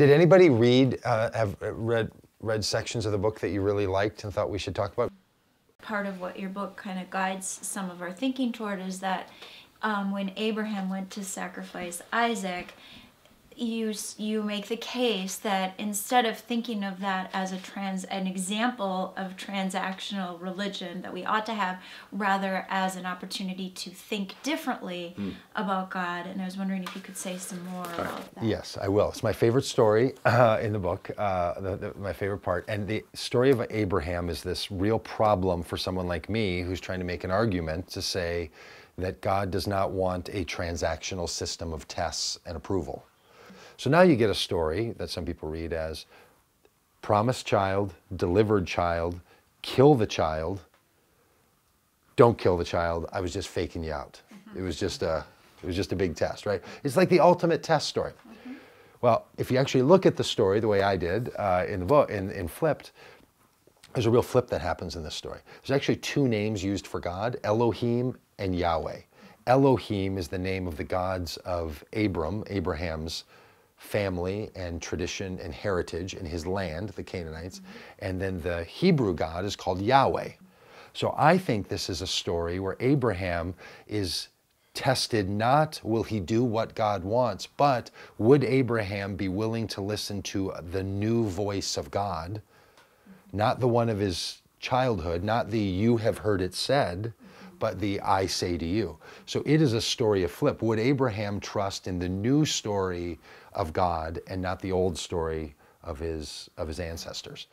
Did anybody read sections of the book that you really liked and thought we should talk about? Part of what your book kind of guides some of our thinking toward is that when Abraham went to sacrifice Isaac, you make the case that instead of thinking of that as an example of transactional religion that we ought to have, rather as an opportunity to think differently about God. And I was wondering if you could say some more about that. Yes, I will. It's my favorite story in the book, my favorite part. And the story of Abraham is this real problem for someone like me who's trying to make an argument to say that God does not want a transactional system of tests and approval. So now you get a story that some people read as promised child, delivered child, kill the child, don't kill the child, I was just faking you out. It was just a big test, right? It's like the ultimate test story. Well, if you actually look at the story the way I did in the book, in Flipped, there's a real flip that happens in this story. There's actually two names used for God, Elohim and Yahweh. Elohim is the name of the gods of Abraham's family and tradition and heritage in his land, the Canaanites. And then the Hebrew God is called Yahweh. So I think this is a story where Abraham is tested not will he do what God wants, but would Abraham be willing to listen to the new voice of God, not the one of his childhood, not the you have heard it said, but the I say to you. So it is a story of flip. Would Abraham trust in the new story of God and not the old story of his ancestors?